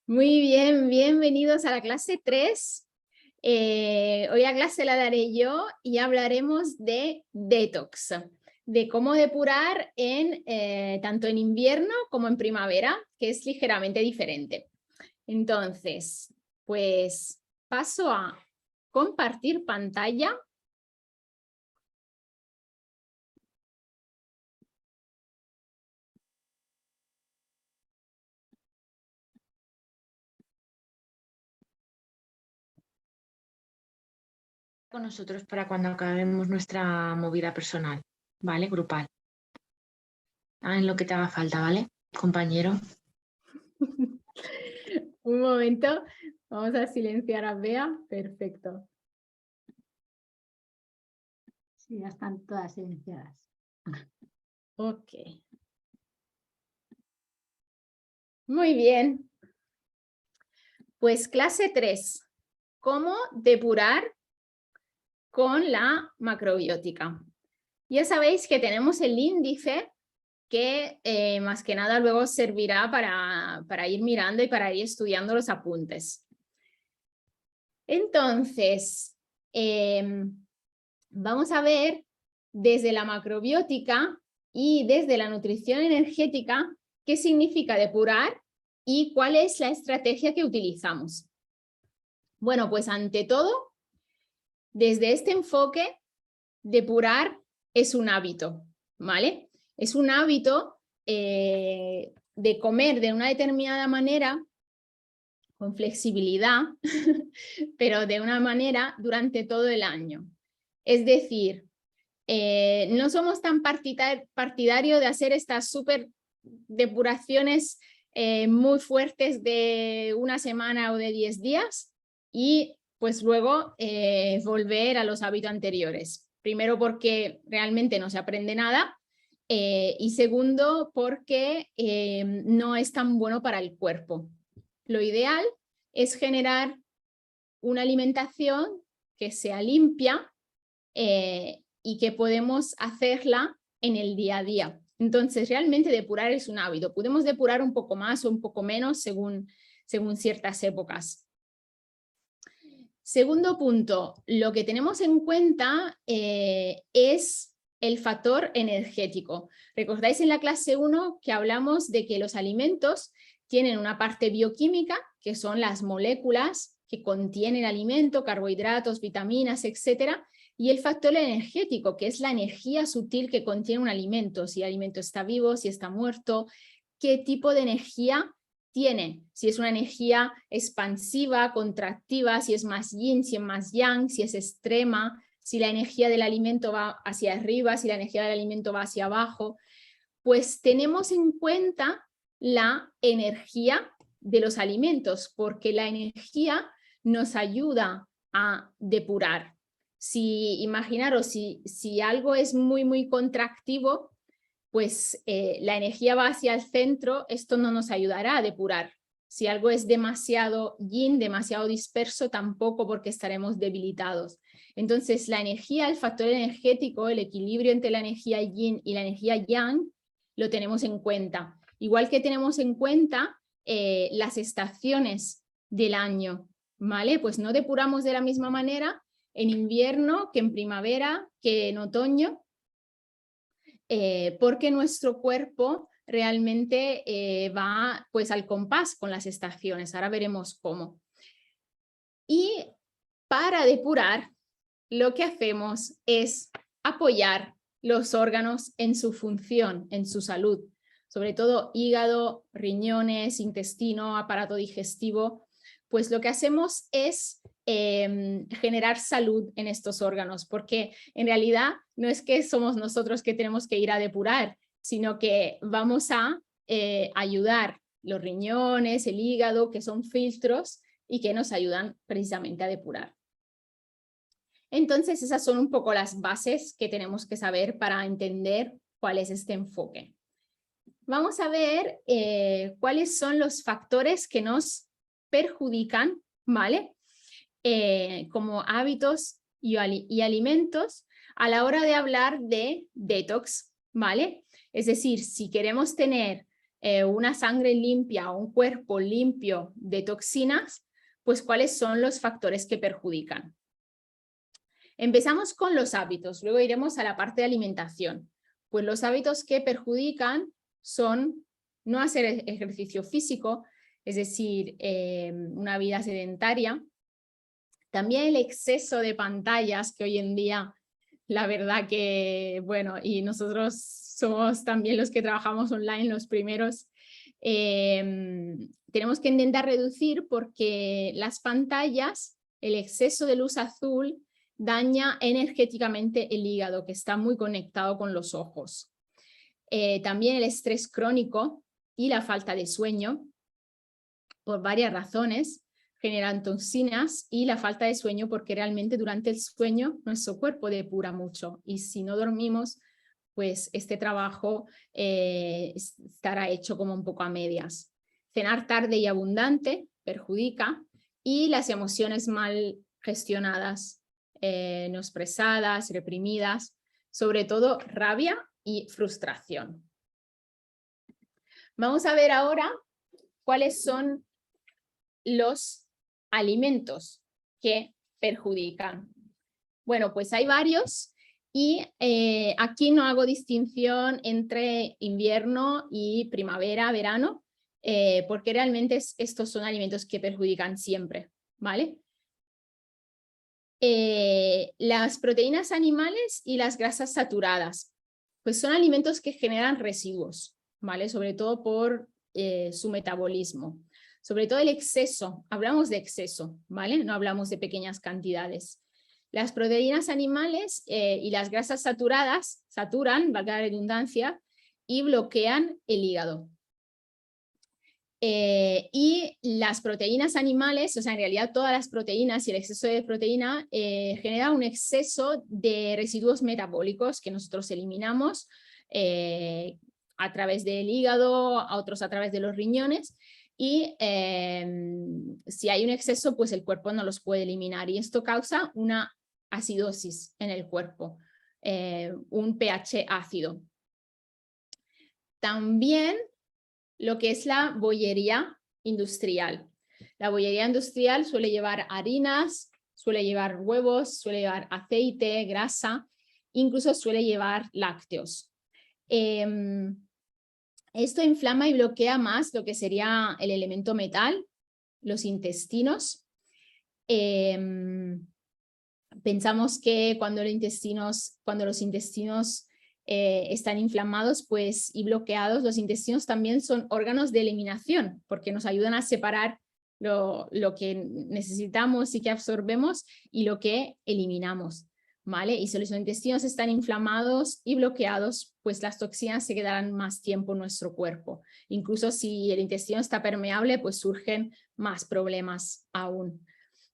Muy bien, bienvenidos a la clase 3. Hoy la clase la daré yo y hablaremos de detox, de cómo depurar tanto en invierno como en primavera, que es ligeramente diferente. Entonces, pues paso a compartir pantalla. Con nosotros para cuando acabemos nuestra movida personal, ¿vale? Grupal. En lo que te haga falta, ¿vale, compañero? Un momento, vamos a silenciar a Bea. Perfecto. Sí, ya están todas silenciadas. Ok. Muy bien. Pues clase 3. ¿Cómo depurar con la macrobiótica? Ya sabéis que tenemos el índice que más que nada luego servirá para ir mirando y para ir estudiando los apuntes. Entonces, vamos a ver desde la macrobiótica y desde la nutrición energética qué significa depurar y cuál es la estrategia que utilizamos. Bueno, pues ante todo, desde este enfoque, depurar es un hábito, ¿vale? Es un hábito de comer de una determinada manera, con flexibilidad, pero de una manera durante todo el año. Es decir, no somos tan partidarios de hacer estas súper depuraciones muy fuertes de una semana o de 10 días y pues luego volver a los hábitos anteriores. Primero porque realmente no se aprende nada y segundo porque no es tan bueno para el cuerpo. Lo ideal es generar una alimentación que sea limpia y que podemos hacerla en el día a día. Entonces, realmente depurar es un hábito. Podemos depurar un poco más o un poco menos según ciertas épocas. Segundo punto, lo que tenemos en cuenta es el factor energético. ¿Recordáis en la clase 1 que hablamos de que los alimentos tienen una parte bioquímica, que son las moléculas que contienen alimento, carbohidratos, vitaminas, etcétera, y el factor energético, que es la energía sutil que contiene un alimento, si el alimento está vivo, si está muerto, qué tipo de energía tiene, si es una energía expansiva, contractiva, si es más yin, si es más yang, si es extrema, si la energía del alimento va hacia arriba, si la energía del alimento va hacia abajo, pues tenemos en cuenta la energía de los alimentos, porque la energía nos ayuda a depurar. Si imaginaros, si algo es muy contractivo, pues la energía va hacia el centro, esto no nos ayudará a depurar. Si algo es demasiado yin, demasiado disperso, tampoco, porque estaremos debilitados. Entonces la energía, el factor energético, el equilibrio entre la energía yin y la energía yang, lo tenemos en cuenta. Igual que tenemos en cuenta las estaciones del año, ¿vale? Pues no depuramos de la misma manera en invierno que en primavera, que en otoño, porque nuestro cuerpo realmente va pues al compás con las estaciones. Ahora veremos cómo. Y para depurar, lo que hacemos es apoyar los órganos en su función, en su salud, sobre todo hígado, riñones, intestino, aparato digestivo. Pues lo que hacemos es generar salud en estos órganos, porque en realidad no es que somos nosotros que tenemos que ir a depurar, sino que vamos a ayudar los riñones, el hígado, que son filtros y que nos ayudan precisamente a depurar. Entonces, esas son un poco las bases que tenemos que saber para entender cuál es este enfoque. Vamos a ver cuáles son los factores que nos perjudican, ¿vale? Como hábitos y alimentos a la hora de hablar de detox, ¿vale? Es decir, si queremos tener una sangre limpia o un cuerpo limpio de toxinas, pues cuáles son los factores que perjudican. Empezamos con los hábitos, luego iremos a la parte de alimentación. Pues los hábitos que perjudican son no hacer ejercicio físico, es decir, una vida sedentaria. También el exceso de pantallas, que hoy en día, la verdad que, bueno, y nosotros somos también los que trabajamos online, los primeros, tenemos que intentar reducir porque las pantallas, el exceso de luz azul, daña energéticamente el hígado, que está muy conectado con los ojos. También el estrés crónico y la falta de sueño, por varias razones, generan toxinas, y la falta de sueño porque realmente durante el sueño nuestro cuerpo depura mucho, y si no dormimos, pues este trabajo estará hecho como un poco a medias. Cenar tarde y abundante perjudica, y las emociones mal gestionadas, no expresadas, reprimidas, sobre todo rabia y frustración. Vamos a ver ahora cuáles son los alimentos que perjudican. Bueno, pues hay varios, y aquí no hago distinción entre invierno y primavera, verano, porque realmente estos son alimentos que perjudican siempre, ¿vale? Las proteínas animales y las grasas saturadas, pues son alimentos que generan residuos, ¿vale? Sobre todo por su metabolismo. Sobre todo el exceso, hablamos de exceso, ¿vale? No hablamos de pequeñas cantidades. Las proteínas animales y las grasas saturadas saturan, valga la redundancia, y bloquean el hígado. Y las proteínas animales, o sea, en realidad todas las proteínas y el exceso de proteína genera un exceso de residuos metabólicos que nosotros eliminamos a través del hígado, a otros a través de los riñones, y si hay un exceso, pues el cuerpo no los puede eliminar, y esto causa una acidosis en el cuerpo, un pH ácido. También lo que es la bollería industrial. La bollería industrial suele llevar harinas, suele llevar huevos, suele llevar aceite, grasa, incluso suele llevar lácteos. Esto inflama y bloquea más lo que sería el elemento metal, los intestinos. Pensamos que cuando los intestinos están inflamados pues, y bloqueados, los intestinos también son órganos de eliminación, porque nos ayudan a separar lo que necesitamos y que absorbemos y lo que eliminamos, ¿vale? Y si los intestinos están inflamados y bloqueados, pues las toxinas se quedarán más tiempo en nuestro cuerpo. Incluso si el intestino está permeable, pues surgen más problemas aún,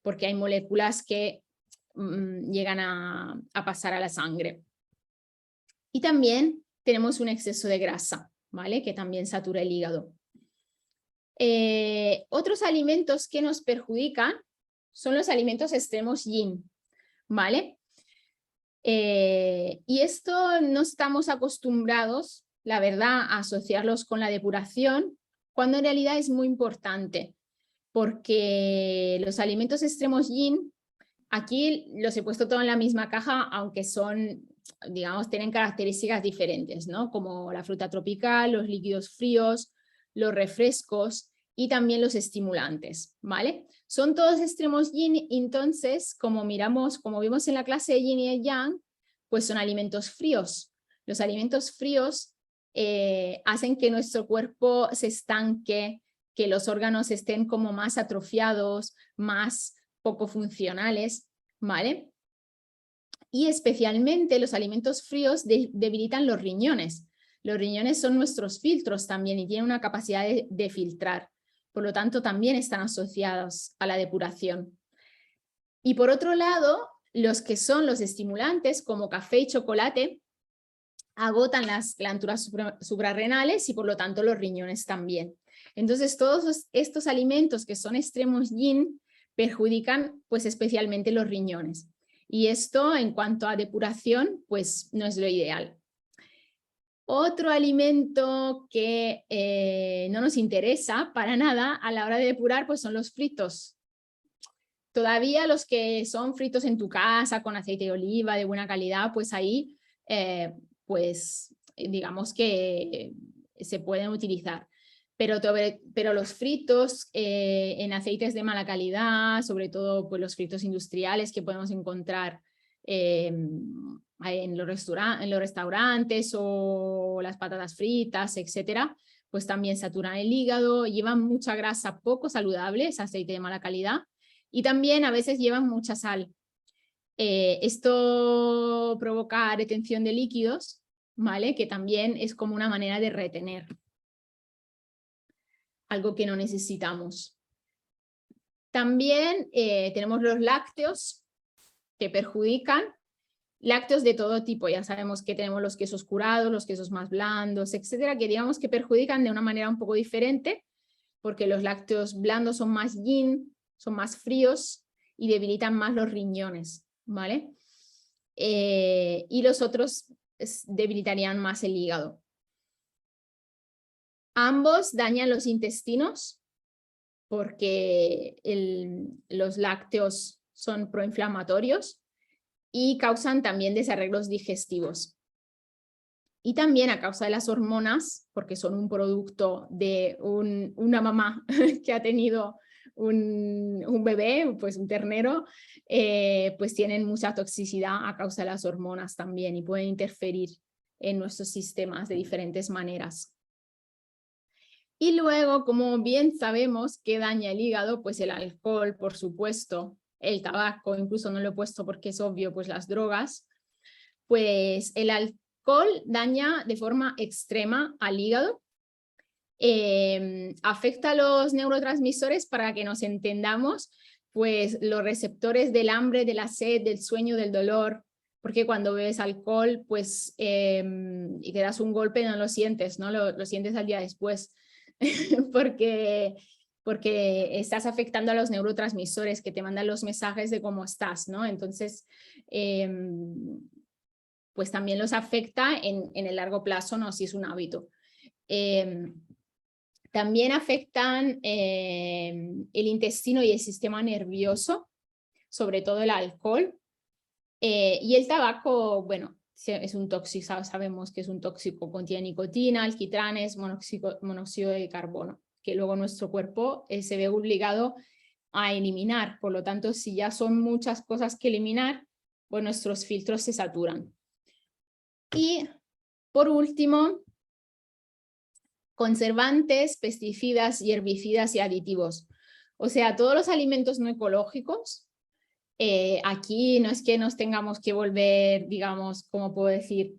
porque hay moléculas que llegan a pasar a la sangre. Y también tenemos un exceso de grasa, ¿vale? Que también satura el hígado. Otros alimentos que nos perjudican son los alimentos extremos yin, ¿vale? Y esto no estamos acostumbrados, la verdad, a asociarlos con la depuración, cuando en realidad es muy importante, porque los alimentos extremos yin, aquí los he puesto todo en la misma caja, aunque son, digamos, tienen características diferentes, ¿no? Como la fruta tropical, los líquidos fríos, los refrescos y también los estimulantes, ¿vale? Son todos extremos yin, entonces, como vimos en la clase de yin y yang, pues son alimentos fríos. Los alimentos fríos hacen que nuestro cuerpo se estanque, que los órganos estén como más atrofiados, más poco funcionales, ¿vale? Y especialmente los alimentos fríos debilitan los riñones. Los riñones son nuestros filtros también y tienen una capacidad de filtrar. Por lo tanto, también están asociados a la depuración. Y por otro lado, los que son los estimulantes, como café y chocolate, agotan las glándulas suprarrenales y por lo tanto los riñones también. Entonces, todos estos alimentos que son extremos yin perjudican pues especialmente los riñones. Y esto, en cuanto a depuración, pues no es lo ideal. Otro alimento que no nos interesa para nada a la hora de depurar pues son los fritos. Todavía los que son fritos en tu casa con aceite de oliva de buena calidad, pues ahí pues digamos que se pueden utilizar. Pero los fritos en aceites de mala calidad, sobre todo pues los fritos industriales que podemos encontrar en los restaurantes o las patatas fritas, etcétera, pues también saturan el hígado, llevan mucha grasa poco saludable, es aceite de mala calidad, y también a veces llevan mucha sal. Esto provoca retención de líquidos, ¿vale? Que también es como una manera de retener algo que no necesitamos. También tenemos los lácteos que perjudican. Lácteos de todo tipo, ya sabemos que tenemos los quesos curados, los quesos más blandos, etcétera, que digamos que perjudican de una manera un poco diferente, porque los lácteos blandos son más yin, son más fríos y debilitan más los riñones, ¿vale? Y los otros debilitarían más el hígado. Ambos dañan los intestinos porque los lácteos son proinflamatorios y causan también desarreglos digestivos. Y también a causa de las hormonas, porque son un producto de una mamá que ha tenido un bebé, pues un ternero, pues tienen mucha toxicidad a causa de las hormonas también y pueden interferir en nuestros sistemas de diferentes maneras. Y luego, como bien sabemos que daña el hígado, pues el alcohol, por supuesto, el tabaco, incluso no lo he puesto porque es obvio, pues las drogas, pues el alcohol daña de forma extrema al hígado, afecta a los neurotransmisores, para que nos entendamos, pues los receptores del hambre, de la sed, del sueño, del dolor, porque cuando bebes alcohol, pues y te das un golpe, no lo sientes, ¿no? Lo sientes al día después, porque estás afectando a los neurotransmisores que te mandan los mensajes de cómo estás, ¿no? Entonces, pues también los afecta en el largo plazo, ¿no? Si es un hábito. También afectan el intestino y el sistema nervioso, sobre todo el alcohol. Y el tabaco, bueno, es un tóxico, sabemos que es un tóxico, contiene nicotina, alquitranes, monóxido de carbono, que luego nuestro cuerpo se ve obligado a eliminar. Por lo tanto, si ya son muchas cosas que eliminar, pues nuestros filtros se saturan. Y por último, conservantes, pesticidas y herbicidas y aditivos. O sea, todos los alimentos no ecológicos, aquí no es que nos tengamos que volver, digamos, ¿cómo puedo decir?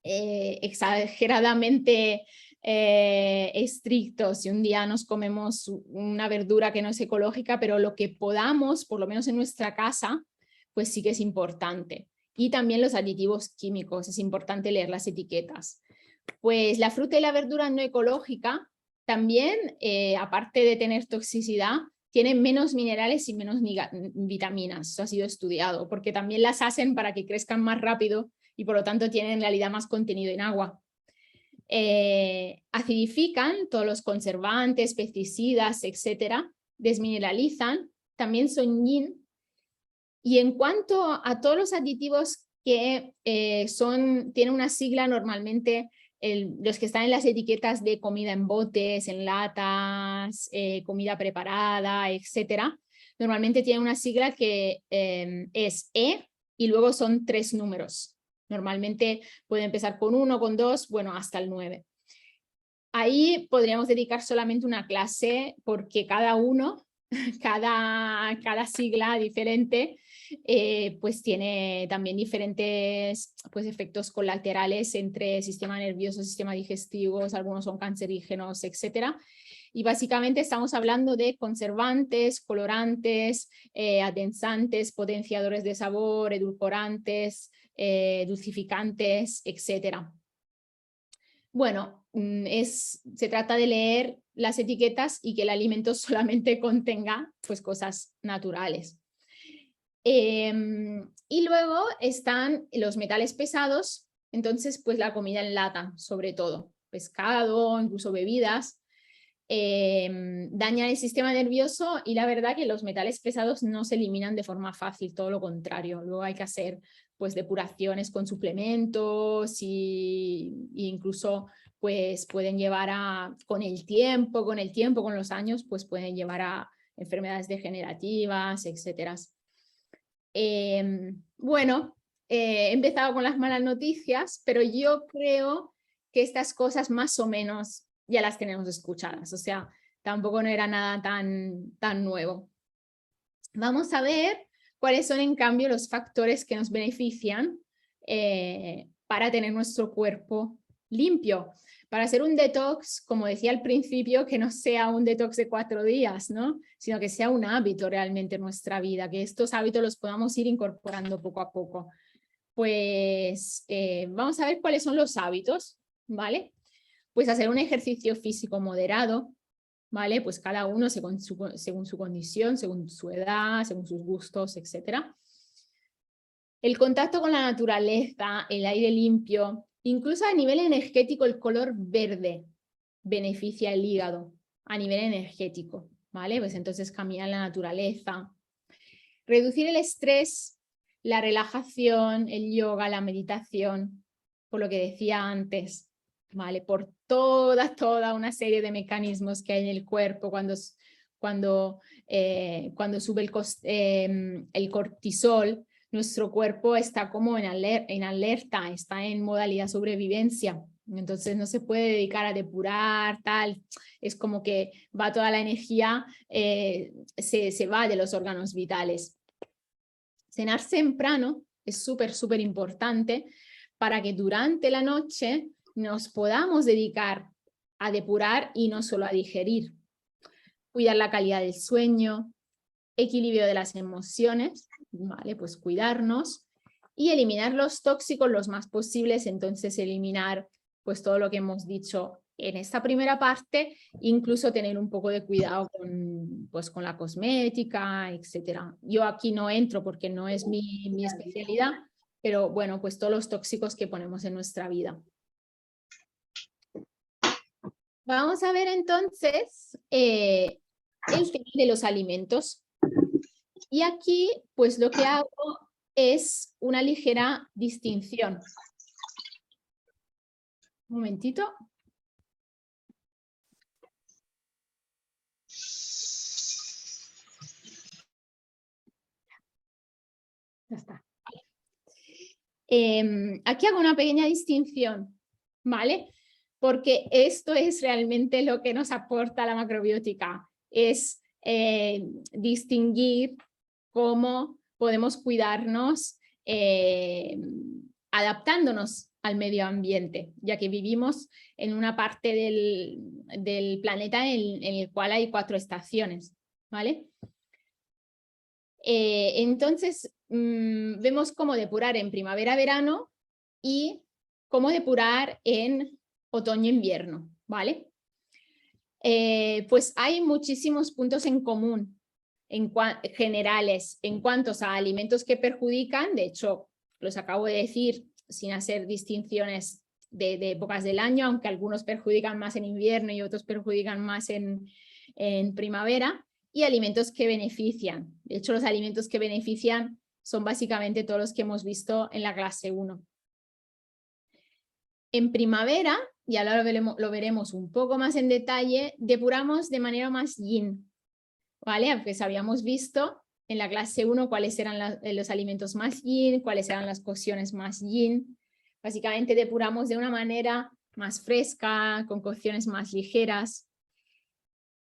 Exageradamente estrictos. Si un día nos comemos una verdura que no es ecológica, pero lo que podamos, por lo menos en nuestra casa, pues sí que es importante. Y también los aditivos químicos, es importante leer las etiquetas. Pues la fruta y la verdura no ecológica también, aparte de tener toxicidad, tienen menos minerales y menos vitaminas. Eso ha sido estudiado, porque también las hacen para que crezcan más rápido y por lo tanto tienen en realidad más contenido en agua. Acidifican todos los conservantes, pesticidas, etcétera, desmineralizan, también son yin. Y en cuanto a todos los aditivos que tienen una sigla normalmente, los que están en las etiquetas de comida en botes, en latas, comida preparada, etcétera, normalmente tienen una sigla que es E y luego son 3 números. Normalmente puede empezar con 1, con 2, bueno, hasta el 9. Ahí podríamos dedicar solamente una clase porque cada uno, cada sigla diferente, pues tiene también diferentes pues, efectos colaterales entre sistema nervioso, sistema digestivo, algunos son cancerígenos, etcétera. Y básicamente estamos hablando de conservantes, colorantes, adensantes, potenciadores de sabor, edulcorantes, dulcificantes, etcétera. Bueno, se trata de leer las etiquetas y que el alimento solamente contenga pues, cosas naturales. Y luego están los metales pesados, Entonces, pues la comida en lata, sobre todo, pescado, incluso bebidas, daña el sistema nervioso y la verdad que los metales pesados no se eliminan de forma fácil, todo lo contrario. Luego hay que hacer pues depuraciones con suplementos y incluso pues pueden llevar a, con el tiempo, con los años, pues pueden llevar a enfermedades degenerativas, etcétera. Bueno, he empezado con las malas noticias, pero yo creo que estas cosas más o menos ya las tenemos escuchadas, o sea, tampoco no era nada tan nuevo. Vamos a ver cuáles son en cambio los factores que nos benefician para tener nuestro cuerpo limpio. Para hacer un detox, como decía al principio, que no sea un detox de 4 días, ¿no? Sino que sea un hábito realmente en nuestra vida, que estos hábitos los podamos ir incorporando poco a poco. Pues vamos a ver cuáles son los hábitos, ¿vale? Pues hacer un ejercicio físico moderado, ¿vale? Pues cada uno según su condición, según su edad, según sus gustos, etc. El contacto con la naturaleza, el aire limpio, incluso a nivel energético el color verde beneficia el hígado a nivel energético, ¿vale? Pues entonces caminar en la naturaleza. Reducir el estrés, la relajación, el yoga, la meditación, por lo que decía antes, ¿vale? Por toda una serie de mecanismos que hay en el cuerpo cuando sube el cortisol, nuestro cuerpo está como en alerta, está en modalidad sobrevivencia. Entonces no se puede dedicar a depurar, tal. Es como que va toda la energía, se va de los órganos vitales. Cenar temprano es súper importante para que durante la noche nos podamos dedicar a depurar y no solo a digerir. Cuidar la calidad del sueño, equilibrio de las emociones, ¿vale? Pues cuidarnos y eliminar los tóxicos los más posibles, entonces eliminar pues todo lo que hemos dicho en esta primera parte, incluso tener un poco de cuidado con la cosmética, etcétera. Yo aquí no entro porque no es mi especialidad, pero bueno, pues todos los tóxicos que ponemos en nuestra vida. Vamos a ver entonces el tema de los alimentos. Y aquí, pues lo que hago es una ligera distinción. Un momentito. Ya está. Aquí hago una pequeña distinción, ¿vale? Porque esto es realmente lo que nos aporta la macrobiótica, es distinguir cómo podemos cuidarnos adaptándonos al medio ambiente, ya que vivimos en una parte del planeta en el cual hay 4 estaciones, ¿vale? Entonces, vemos cómo depurar en primavera-verano y cómo depurar en otoño-invierno, ¿vale? Pues hay muchísimos puntos en común generales en cuanto a alimentos que perjudican, de hecho, los acabo de decir sin hacer distinciones de épocas del año, aunque algunos perjudican más en invierno y otros perjudican más en primavera, y alimentos que benefician. De hecho, los alimentos que benefician son básicamente todos los que hemos visto en la clase 1. En primavera, y ahora lo veremos un poco más en detalle, depuramos de manera más yin, ¿vale? Pues habíamos visto en la clase 1 cuáles eran los alimentos más yin, cuáles eran las cocciones más yin. Básicamente depuramos de una manera más fresca, con cocciones más ligeras.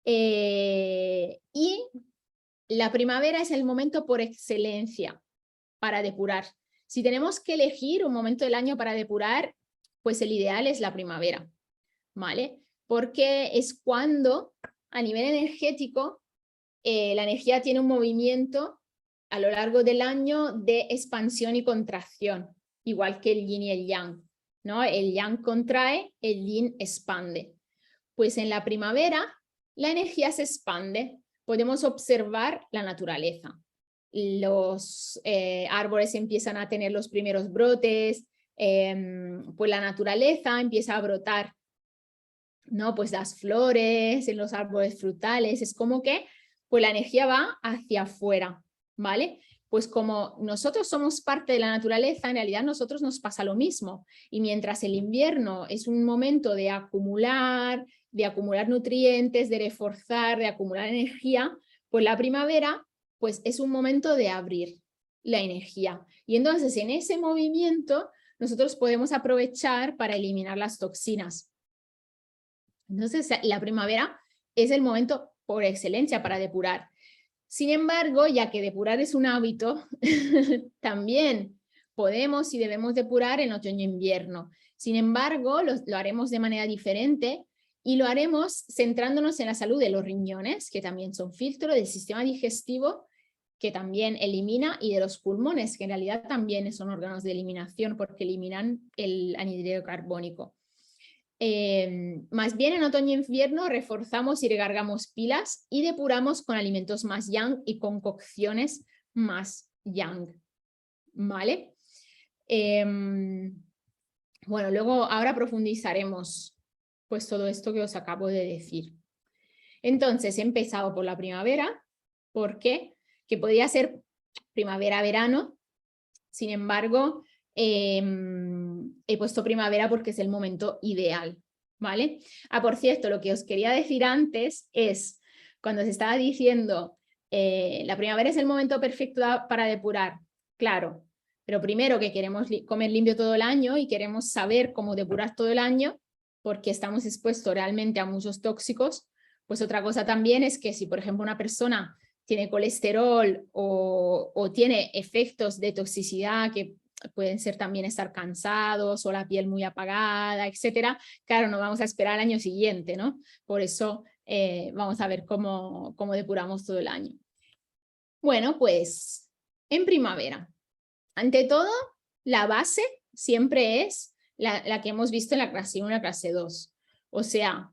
Y la primavera es el momento por excelencia para depurar. Si tenemos que elegir un momento del año para depurar, pues el ideal es la primavera, ¿vale? Porque es cuando a nivel energético la energía tiene un movimiento a lo largo del año de expansión y contracción, igual que el yin y el yang, ¿no? El yang contrae, el yin expande. Pues en la primavera la energía se expande, podemos observar la naturaleza. Los árboles empiezan a tener los primeros brotes, pues la naturaleza empieza a brotar, ¿no? Pues las flores, en los árboles frutales, es como que pues la energía va hacia afuera, ¿vale? Pues como nosotros somos parte de la naturaleza, en realidad a nosotros nos pasa lo mismo. Y mientras el invierno es un momento de acumular nutrientes, de reforzar, de acumular energía, pues la primavera pues es un momento de abrir la energía. Y entonces en ese movimiento nosotros podemos aprovechar para eliminar las toxinas. Entonces la primavera es el momento por excelencia para depurar. Sin embargo, ya que depurar es un hábito, también podemos y debemos depurar en otoño e invierno. Sin embargo, lo haremos de manera diferente y lo haremos centrándonos en la salud de los riñones, que también son filtro, del sistema digestivo, que también elimina, y de los pulmones, que en realidad también son órganos de eliminación porque eliminan el anhídrido carbónico. Más bien en otoño e invierno reforzamos y recargamos pilas y depuramos con alimentos más yang y con cocciones más yang, ¿vale? Bueno, luego ahora profundizaremos pues todo esto que os acabo de decir. Entonces he empezado por la primavera, porque que podría ser primavera-verano, sin embargo he puesto primavera porque es el momento ideal, ¿vale? Por cierto, lo que os quería decir antes es, cuando se estaba diciendo la primavera es el momento perfecto para depurar, claro, pero primero que queremos comer limpio todo el año y queremos saber cómo depurar todo el año, porque estamos expuestos realmente a muchos tóxicos, pues otra cosa también es que si, por ejemplo, una persona tiene colesterol o tiene efectos de toxicidad que pueden ser también estar cansados o la piel muy apagada, etcétera, claro, no vamos a esperar al año siguiente, ¿no? Por eso vamos a ver cómo depuramos todo el año. Bueno, pues en primavera, ante todo, la base siempre es la que hemos visto en la clase 1 y la clase 2. O sea,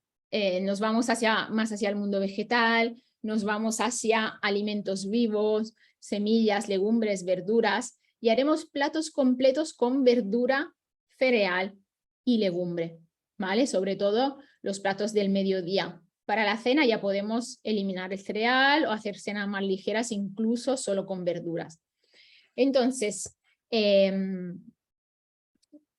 nos vamos más hacia el mundo vegetal, nos vamos hacia alimentos vivos, semillas, legumbres, verduras, y haremos platos completos con verdura, cereal y legumbre, ¿vale? Sobre todo los platos del mediodía. Para la cena ya podemos eliminar el cereal o hacer cenas más ligeras, incluso solo con verduras. Entonces,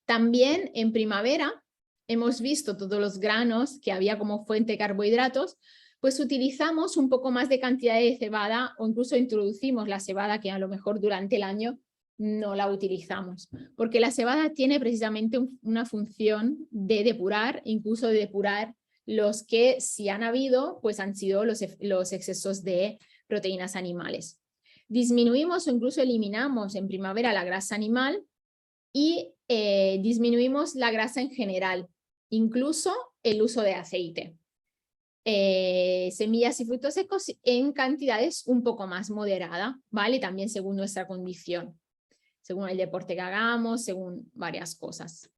también en primavera hemos visto todos los granos que había como fuente de carbohidratos, pues utilizamos un poco más de cantidad de cebada o incluso introducimos la cebada que a lo mejor durante el año no la utilizamos, porque la cebada tiene precisamente una función de depurar, incluso de depurar los que si han habido, pues han sido los excesos de proteínas animales. Disminuimos o incluso eliminamos en primavera la grasa animal y disminuimos la grasa en general, incluso el uso de aceite. Semillas y frutos secos en cantidades un poco más moderadas, ¿vale? También según nuestra condición, según el deporte que hagamos, según varias cosas.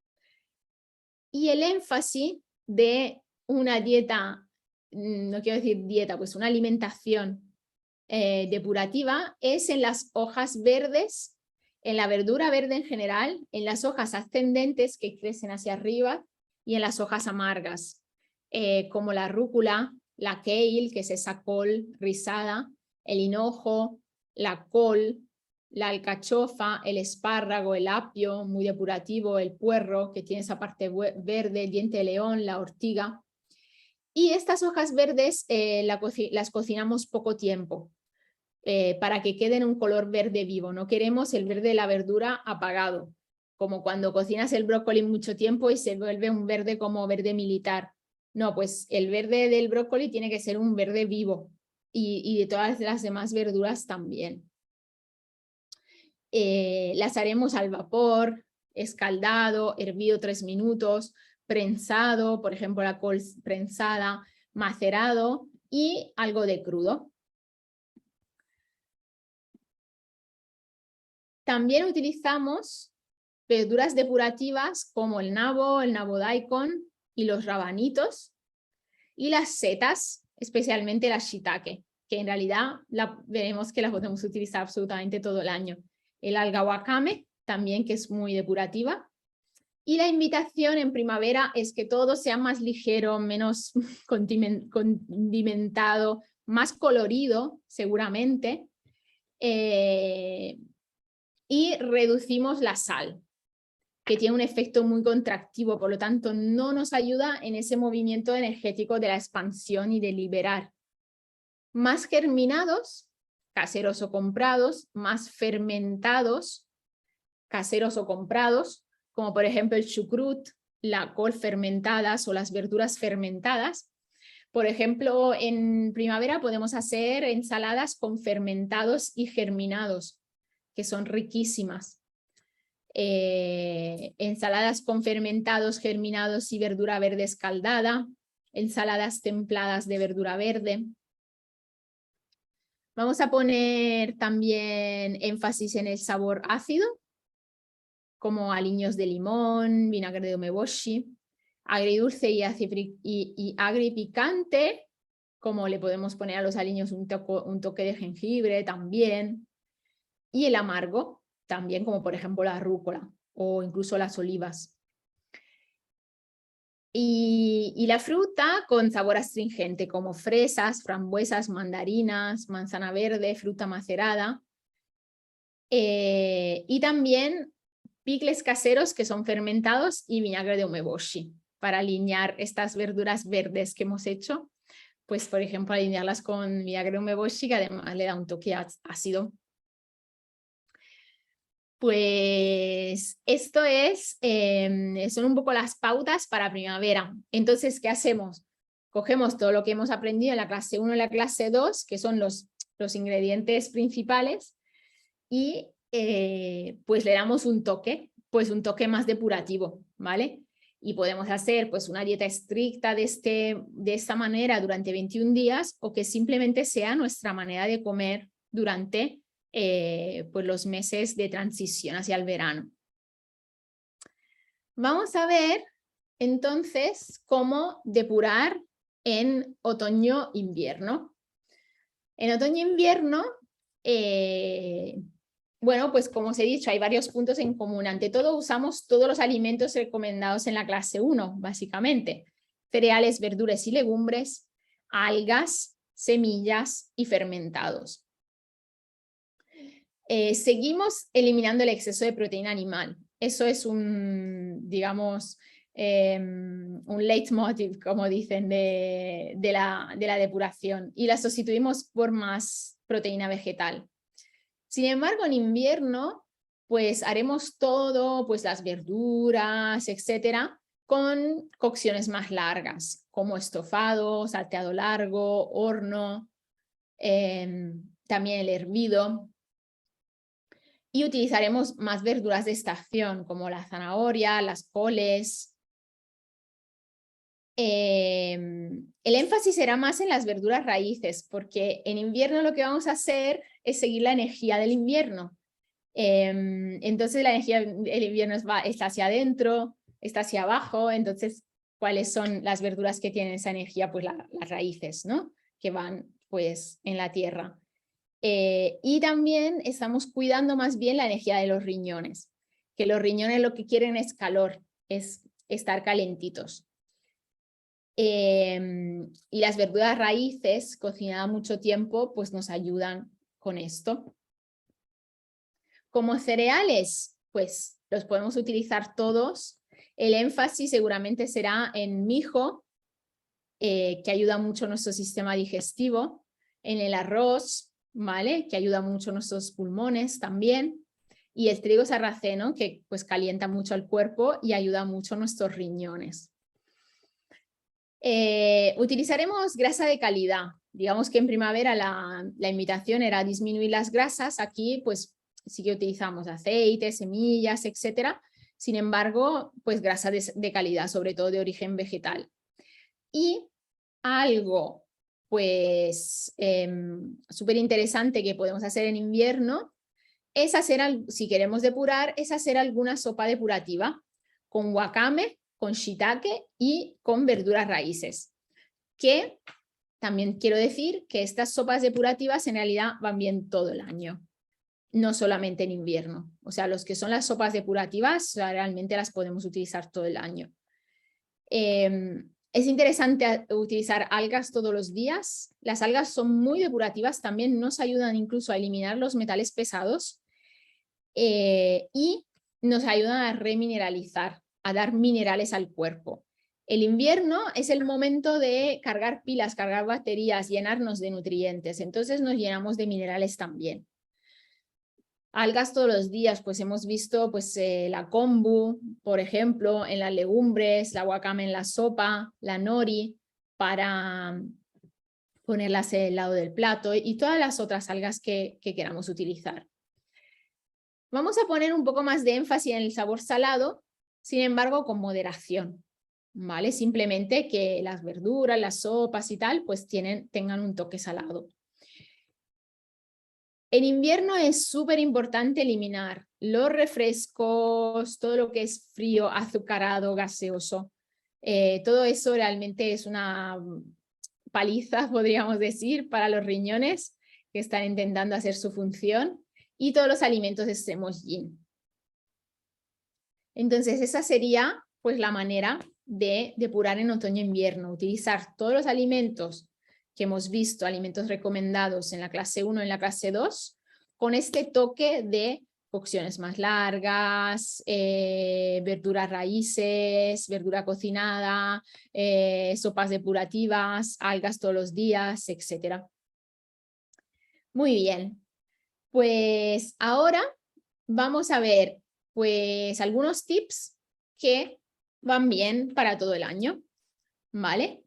Y el énfasis de una dieta, no quiero decir dieta, pues una alimentación depurativa es en las hojas verdes, en la verdura verde en general, en las hojas ascendentes que crecen hacia arriba y en las hojas amargas, como la rúcula, la kale, que es esa col rizada, el hinojo, la col, la alcachofa, el espárrago, el apio, muy depurativo, el puerro, que tiene esa parte verde, el diente de león, la ortiga. Y estas hojas verdes las cocinamos poco tiempo, para que queden un color verde vivo. No queremos el verde de la verdura apagado, como cuando cocinas el brócoli mucho tiempo y se vuelve un verde como verde militar. No, pues el verde del brócoli tiene que ser un verde vivo y de todas las demás verduras también. Las haremos al vapor, escaldado, hervido 3 minutos, prensado, por ejemplo la col prensada, macerado y algo de crudo. También utilizamos verduras depurativas como el nabo daikon y los rabanitos y las setas, especialmente la shiitake, que en realidad veremos que las podemos utilizar absolutamente todo el año. El alga wakame también, que es muy depurativa, Y la invitación en primavera es que todo sea más ligero, menos condimentado, más colorido seguramente, y reducimos la sal, que tiene un efecto muy contractivo, por lo tanto no nos ayuda en ese movimiento energético de la expansión y de liberar. Más germinados, caseros o comprados, más fermentados, caseros o comprados, como por ejemplo el chucrut, la col fermentadas o las verduras fermentadas. Por ejemplo, en primavera podemos hacer ensaladas con fermentados y germinados, que son riquísimas. Ensaladas con fermentados, germinados y verdura verde escaldada, ensaladas templadas de verdura verde. Vamos a poner también énfasis en el sabor ácido, como aliños de limón, vinagre de umeboshi, agridulce y agripicante, como le podemos poner a los aliños un toque de jengibre también, y el amargo, también como por ejemplo la rúcula o incluso las olivas. Y la fruta con sabor astringente, como fresas, frambuesas, mandarinas, manzana verde, fruta macerada. Y también picles caseros que son fermentados y vinagre de umeboshi para alinear estas verduras verdes que hemos hecho. Pues por ejemplo alinearlas con vinagre de umeboshi, que además le da un toque ácido. Pues esto son un poco las pautas para primavera. Entonces, ¿qué hacemos? Cogemos todo lo que hemos aprendido en la clase 1 y la clase 2, que son los ingredientes principales, y pues le damos un toque más depurativo, ¿vale? Y podemos hacer pues una dieta estricta de esta manera durante 21 días, o que simplemente sea nuestra manera de comer durante pues los meses de transición hacia el verano. Vamos a ver entonces cómo depurar en otoño-invierno. En otoño-invierno, bueno, pues como os he dicho, hay varios puntos en común. Ante todo, usamos todos los alimentos recomendados en la clase 1, básicamente. Cereales, verduras y legumbres, algas, semillas y fermentados. Seguimos eliminando el exceso de proteína animal. Eso es digamos, un leitmotiv, como dicen, de la depuración, y la sustituimos por más proteína vegetal. Sin embargo, en invierno, pues haremos todo, pues las verduras, etcétera, con cocciones más largas, como estofado, salteado largo, horno, también el hervido. Y utilizaremos más verduras de estación, como la zanahoria, las coles. El énfasis será más en las verduras raíces, porque en invierno lo que vamos a hacer es seguir la energía del invierno. Entonces la energía del invierno está hacia adentro, está hacia abajo. Entonces, ¿cuáles son las verduras que tienen esa energía? Pues las raíces, ¿no? Que van pues en la tierra. Y también estamos cuidando más bien la energía de los riñones, que los riñones lo que quieren es calor, es estar calentitos. Y las verduras raíces, cocinadas mucho tiempo, pues nos ayudan con esto. Como cereales, pues los podemos utilizar todos. El énfasis seguramente será en mijo, que ayuda mucho a nuestro sistema digestivo, en el arroz, ¿vale? Que ayuda mucho a nuestros pulmones también, y el trigo sarraceno, que pues calienta mucho el cuerpo y ayuda mucho a nuestros riñones. Utilizaremos grasa de calidad. Digamos que en primavera la invitación era disminuir las grasas. Aquí pues sí que utilizamos aceite, semillas, etcétera. Sin embargo, pues grasa de calidad, sobre todo de origen vegetal. Y algo pues súper interesante que podemos hacer en invierno es hacer, si queremos depurar, es hacer alguna sopa depurativa con wakame, con shiitake y con verduras raíces. Que también quiero decir que estas sopas depurativas en realidad van bien todo el año. no solamente en invierno. O sea, los que son las sopas depurativas, o sea, realmente las podemos utilizar todo el año. Es interesante utilizar algas todos los días. Las algas son muy depurativas, también nos ayudan incluso a eliminar los metales pesados y nos ayudan a remineralizar, a dar minerales al cuerpo. El invierno es el momento de cargar pilas, cargar baterías, llenarnos de nutrientes, entonces nos llenamos de minerales también. Algas todos los días, pues hemos visto pues, la kombu, por ejemplo, en las legumbres, la wakame en la sopa, la nori, para ponerlas al lado del plato y todas las otras algas que queramos utilizar. Vamos a poner un poco más de énfasis en el sabor salado, sin embargo, con moderación, ¿vale? Simplemente que las verduras, las sopas y tal, pues tengan un toque salado. En invierno es súper importante eliminar los refrescos, todo lo que es frío, azucarado, gaseoso. Todo eso realmente es una paliza, podríamos decir, para los riñones que están intentando hacer su función, y todos los alimentos extremos yin. Entonces esa sería pues la manera de depurar en otoño-invierno, utilizar todos los alimentos que hemos visto, alimentos recomendados en la clase 1 y en la clase 2, con este toque de cocciones más largas, verduras raíces, verdura cocinada, sopas depurativas, algas todos los días, etc. Muy bien, pues ahora vamos a ver pues algunos tips que van bien para todo el año, ¿vale?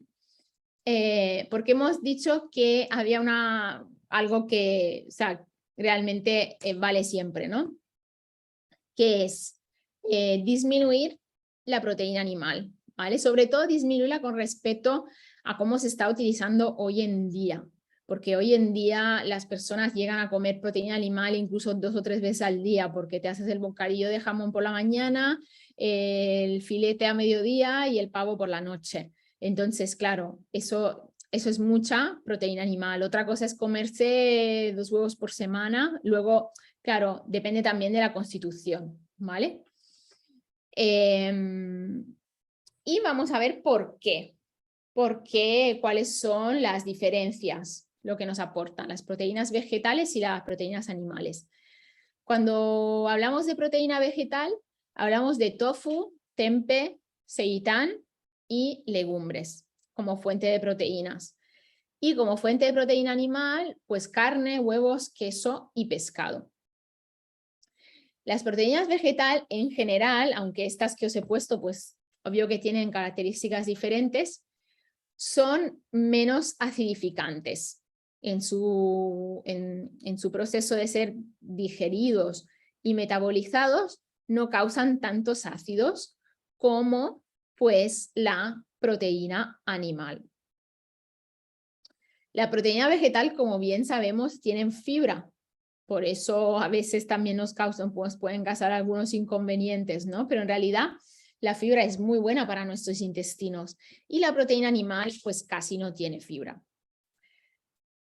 Porque hemos dicho que había algo que, o sea, realmente vale siempre, ¿no? Que es disminuir la proteína animal, ¿vale? Sobre todo disminuirla con respecto a cómo se está utilizando hoy en día, porque hoy en día las personas llegan a comer proteína animal incluso 2 o 3 veces al día, porque te haces el bocadillo de jamón por la mañana, el filete a mediodía y el pavo por la noche. Entonces, claro, eso es mucha proteína animal. Otra cosa es comerse 2 huevos por semana. Luego, claro, depende también de la constitución, ¿vale? Y vamos a ver por qué. Cuáles son las diferencias, lo que nos aportan las proteínas vegetales y las proteínas animales. Cuando hablamos de proteína vegetal, hablamos de tofu, tempeh, seitán y legumbres como fuente de proteínas. Y como fuente de proteína animal, pues carne, huevos, queso y pescado. Las proteínas vegetal en general, aunque estas que os he puesto, pues obvio que tienen características diferentes, son menos acidificantes en su proceso de ser digeridos y metabolizados, no causan tantos ácidos como pues la proteína animal. La proteína vegetal, como bien sabemos, tienen fibra, por eso a veces también nos causan, pues pueden causar algunos inconvenientes, ¿no? Pero en realidad la fibra es muy buena para nuestros intestinos y la proteína animal pues casi no tiene fibra.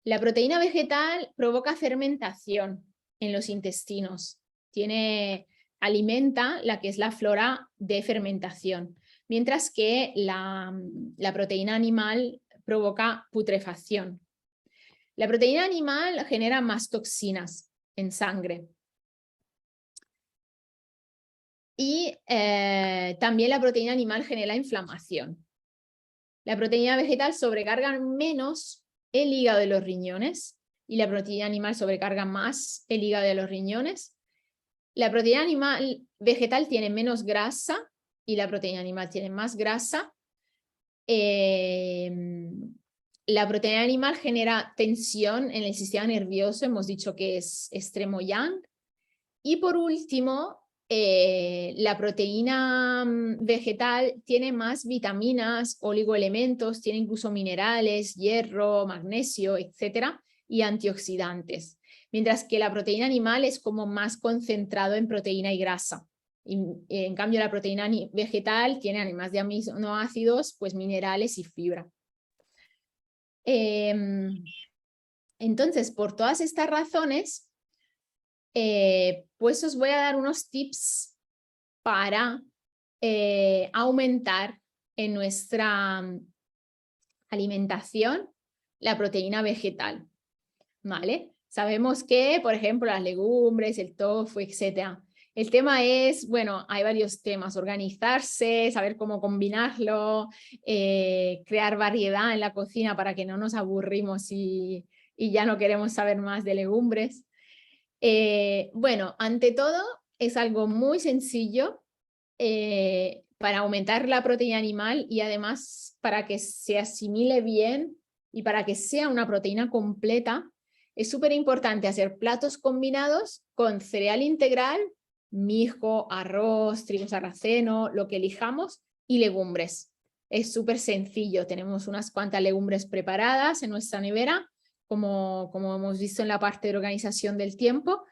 La proteína vegetal provoca fermentación en los intestinos, alimenta la que es la flora de fermentación, mientras que la proteína animal provoca putrefacción. La proteína animal genera más toxinas en sangre. Y también la proteína animal genera inflamación. La proteína vegetal sobrecarga menos el hígado de los riñones y la proteína animal sobrecarga más el hígado de los riñones. La proteína animal vegetal tiene menos grasa y la proteína animal tiene más grasa. La proteína animal genera tensión en el sistema nervioso, hemos dicho que es extremo yang. Y por último, la proteína vegetal tiene más vitaminas, oligoelementos, tiene incluso minerales, hierro, magnesio, etcétera, y antioxidantes. Mientras que la proteína animal es como más concentrado en proteína y grasa. En cambio, la proteína vegetal tiene, además de aminoácidos, pues minerales y fibra. Entonces, por todas estas razones, pues os voy a dar unos tips para aumentar en nuestra alimentación la proteína vegetal, ¿vale? Sabemos que, por ejemplo, las legumbres, el tofu, etcétera. El tema es, bueno, hay varios temas: organizarse, saber cómo combinarlo, crear variedad en la cocina para que no nos aburrimos y ya no queremos saber más de legumbres. Bueno, ante todo, es algo muy sencillo para aumentar la proteína animal y además para que se asimile bien y para que sea una proteína completa. Es súper importante hacer platos combinados con cereal integral, mijo, arroz, trigo sarraceno, lo que elijamos, y legumbres. Es súper sencillo, tenemos unas cuantas legumbres preparadas en nuestra nevera, como hemos visto en la parte de organización del tiempo,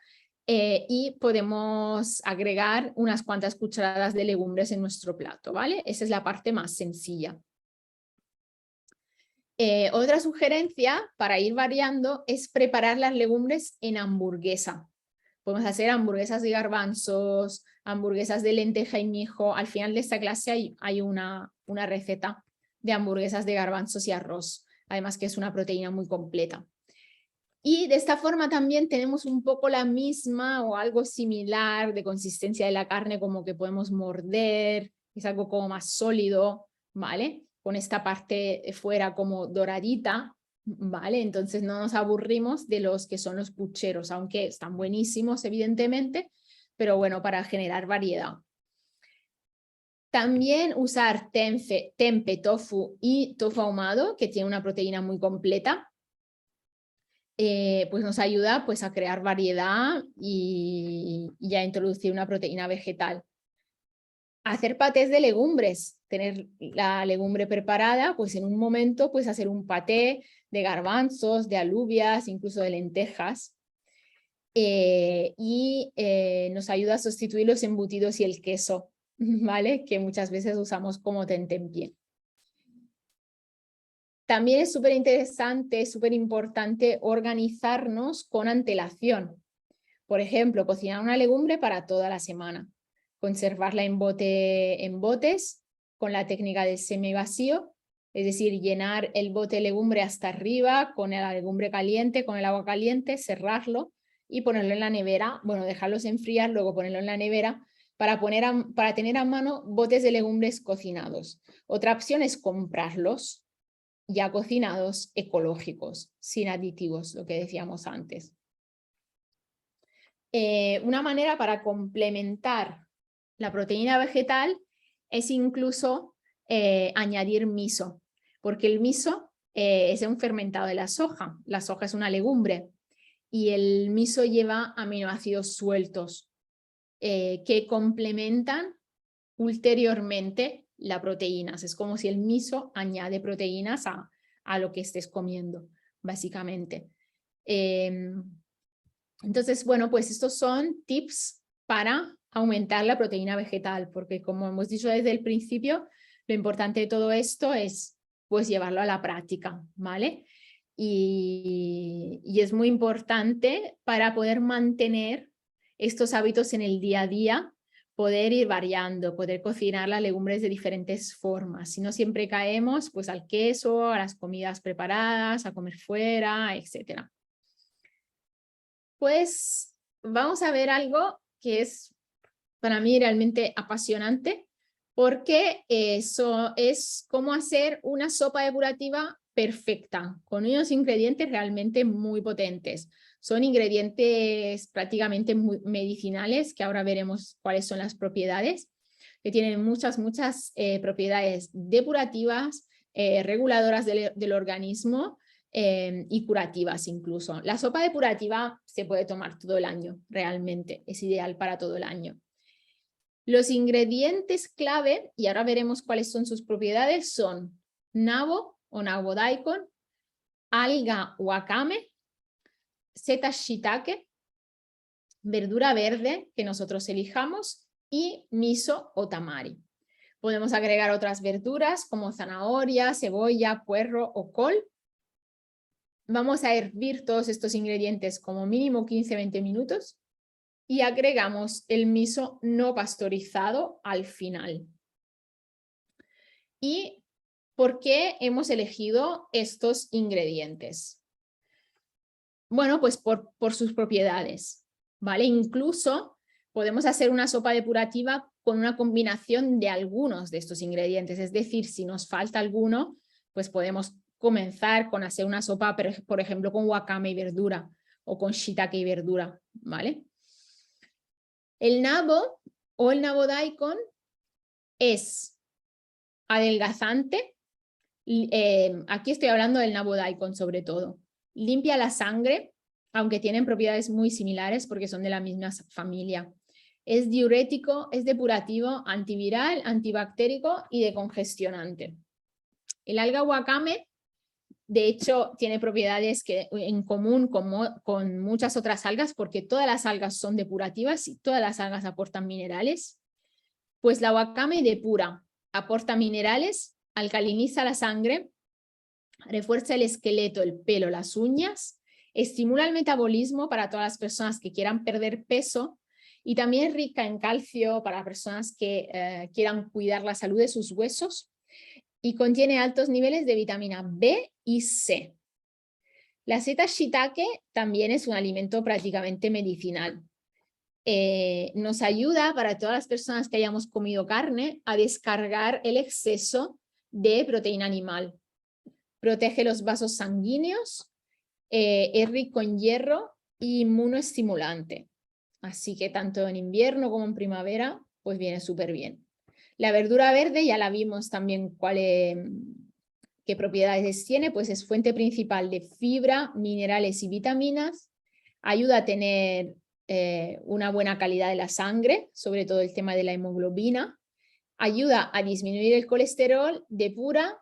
y podemos agregar unas cuantas cucharadas de legumbres en nuestro plato, ¿vale? Esa es la parte más sencilla. Otra sugerencia para ir variando es preparar las legumbres en hamburguesa. Podemos hacer hamburguesas de garbanzos, hamburguesas de lenteja y mijo. Al final de esta clase hay una receta de hamburguesas de garbanzos y arroz, además que es una proteína muy completa. Y de esta forma también tenemos un poco la misma o algo similar de consistencia de la carne, como que podemos morder, es algo como más sólido, ¿vale? Con esta parte de fuera como doradita, ¿vale? Entonces no nos aburrimos de los que son los pucheros, aunque están buenísimos evidentemente, pero bueno, para generar variedad. También usar tempeh, tofu y tofu ahumado, que tiene una proteína muy completa. Pues nos ayuda pues, a crear variedad y a introducir una proteína vegetal. Hacer patés de legumbres, tener la legumbre preparada, pues en un momento pues hacer un paté de garbanzos, de alubias, incluso de lentejas. Nos ayuda a sustituir los embutidos y el queso, ¿vale? Que muchas veces usamos como tentempié. También es súper interesante, súper importante organizarnos con antelación. Por ejemplo, cocinar una legumbre para toda la semana. Conservarla en botes con la técnica del semivacío, es decir, llenar el bote de legumbre hasta arriba con la legumbre caliente, con el agua caliente, cerrarlo y ponerlo en la nevera, bueno, dejarlos enfriar, luego ponerlo en la nevera para tener a mano botes de legumbres cocinados. Otra opción es comprarlos ya cocinados, ecológicos, sin aditivos, lo que decíamos antes. Una manera para complementar la proteína vegetal es incluso añadir miso, porque el miso es un fermentado de la soja. La soja es una legumbre y el miso lleva aminoácidos sueltos que complementan ulteriormente las proteínas. Es como si el miso añade proteínas a lo que estés comiendo, básicamente. Entonces, bueno, pues estos son tips para aumentar la proteína vegetal, porque como hemos dicho desde el principio, lo importante de todo esto es pues llevarlo a la práctica, ¿vale? Y es muy importante para poder mantener estos hábitos en el día a día, poder ir variando, poder cocinar las legumbres de diferentes formas. Si no siempre caemos pues al queso, a las comidas preparadas, a comer fuera, etc. Pues vamos a ver algo que es para mí realmente apasionante, porque eso es cómo hacer una sopa depurativa perfecta, con unos ingredientes realmente muy potentes. Son ingredientes prácticamente medicinales, que ahora veremos cuáles son las propiedades, que tienen muchas propiedades depurativas, reguladoras del organismo y curativas incluso. La sopa depurativa se puede tomar todo el año, realmente, es ideal para todo el año. Los ingredientes clave, y ahora veremos cuáles son sus propiedades, son nabo o nabo daikon, alga wakame, setas shiitake, verdura verde que nosotros elijamos y miso o tamari. Podemos agregar otras verduras como zanahoria, cebolla, puerro o col. Vamos a hervir todos estos ingredientes como mínimo 15-20 minutos y agregamos el miso no pasteurizado al final. ¿Y por qué hemos elegido estos ingredientes? Bueno, pues por sus propiedades, ¿vale? Incluso podemos hacer una sopa depurativa con una combinación de algunos de estos ingredientes. Es decir, si nos falta alguno, pues podemos comenzar con hacer una sopa, por ejemplo, con wakame y verdura o con shiitake y verdura, ¿vale? El nabo o el nabo daikon es adelgazante. Aquí estoy hablando del nabo daikon sobre todo. Limpia la sangre, aunque tienen propiedades muy similares porque son de la misma familia. Es diurético, es depurativo, antiviral, antibactérico y decongestionante. El alga wakame, de hecho, tiene propiedades en común con muchas otras algas porque todas las algas son depurativas y todas las algas aportan minerales. Pues la wakame depura, aporta minerales, alcaliniza la sangre, refuerza el esqueleto, el pelo, las uñas, estimula el metabolismo para todas las personas que quieran perder peso y también es rica en calcio para personas que quieran cuidar la salud de sus huesos y contiene altos niveles de vitamina B y C. La seta shiitake también es un alimento prácticamente medicinal. Nos ayuda para todas las personas que hayamos comido carne a descargar el exceso de proteína animal. Protege los vasos sanguíneos, es rico en hierro y inmunoestimulante. Así que tanto en invierno como en primavera, pues viene súper bien. La verdura verde ya la vimos también qué propiedades tiene, pues es fuente principal de fibra, minerales y vitaminas. Ayuda a tener una buena calidad de la sangre, sobre todo el tema de la hemoglobina. Ayuda a disminuir el colesterol, depura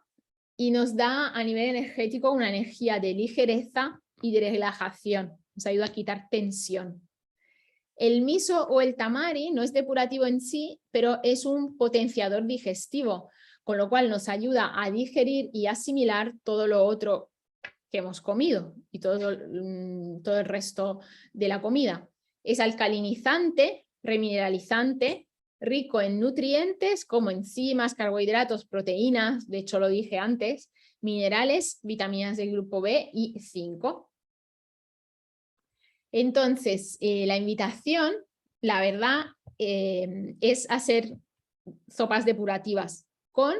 y nos da a nivel energético una energía de ligereza y de relajación. Nos ayuda a quitar tensión. El miso o el tamari no es depurativo en sí, pero es un potenciador digestivo, con lo cual nos ayuda a digerir y asimilar todo lo otro que hemos comido y todo el resto de la comida. Es alcalinizante, remineralizante, rico en nutrientes como enzimas, carbohidratos, proteínas, de hecho lo dije antes, minerales, vitaminas del grupo B y zinc. Entonces, la invitación, la verdad, es hacer sopas depurativas con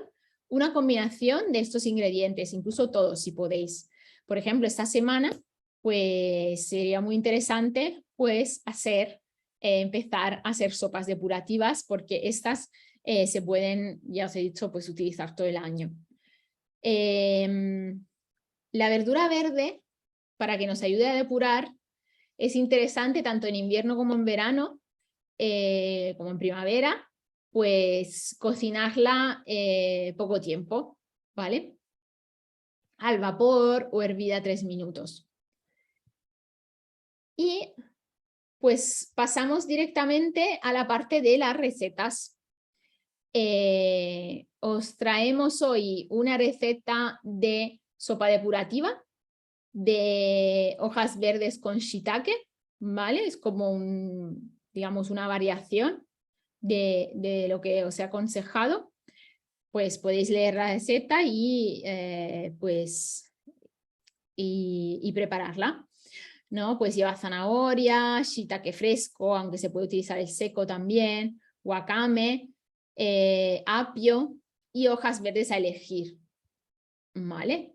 una combinación de estos ingredientes, incluso todos si podéis. Por ejemplo, esta semana, pues sería muy interesante pues empezar a hacer sopas depurativas porque estas se pueden, ya os he dicho, pues utilizar todo el año. La verdura verde, para que nos ayude a depurar, es interesante tanto en invierno como en verano, como en primavera, pues cocinarla poco tiempo, ¿vale? Al vapor o hervida 3 minutos. Y pues pasamos directamente a la parte de las recetas. Os traemos hoy una receta de sopa depurativa de hojas verdes con shiitake, ¿vale? Es como digamos, una variación de lo que os he aconsejado. Pues podéis leer la receta y prepararla, ¿no? Pues lleva zanahoria, shiitake fresco, aunque se puede utilizar el seco también, wakame, apio y hojas verdes a elegir, ¿vale?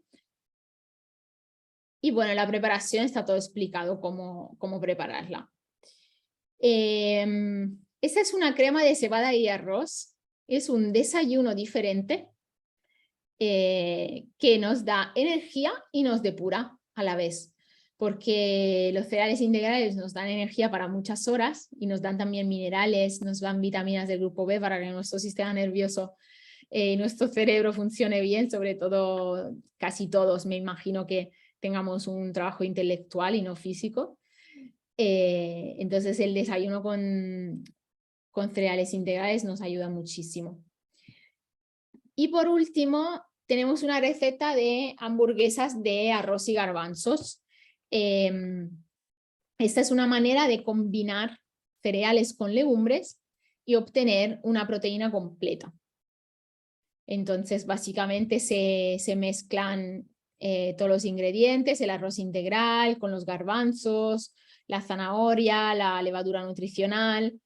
Y bueno, la preparación está todo explicado cómo prepararla. Esta es una crema de cebada y arroz. Es un desayuno diferente que nos da energía y nos depura a la vez. Porque los cereales integrales nos dan energía para muchas horas y nos dan también minerales, nos dan vitaminas del grupo B para que nuestro sistema nervioso y nuestro cerebro funcione bien, sobre todo casi todos, me imagino que tengamos un trabajo intelectual y no físico. Entonces el desayuno con cereales integrales nos ayuda muchísimo. Y por último, tenemos una receta de hamburguesas de arroz y garbanzos. Esta es una manera de combinar cereales con legumbres y obtener una proteína completa. Entonces, básicamente se mezclan todos los ingredientes, el arroz integral con los garbanzos, la zanahoria, la levadura nutricional,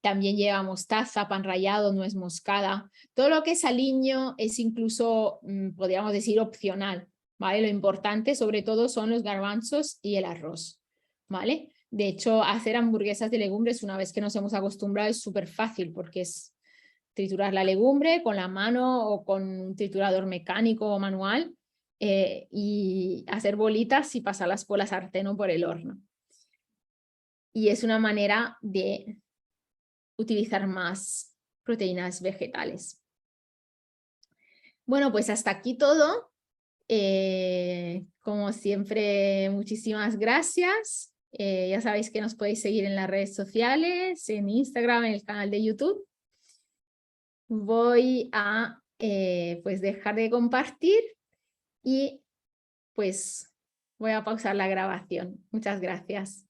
también lleva mostaza, pan rallado, nuez moscada. Todo lo que es aliño es incluso, podríamos decir, opcional, ¿vale? Lo importante sobre todo son los garbanzos y el arroz, ¿vale? De hecho, hacer hamburguesas de legumbres, una vez que nos hemos acostumbrado, es súper fácil porque es triturar la legumbre con la mano o con un triturador mecánico o manual y hacer bolitas y pasarlas por la sartén o por el horno. Y es una manera de utilizar más proteínas vegetales. Bueno, pues hasta aquí todo. Como siempre, muchísimas gracias. Ya sabéis que nos podéis seguir en las redes sociales, en Instagram, en el canal de YouTube. Voy a pues dejar de compartir y pues voy a pausar la grabación. Muchas gracias.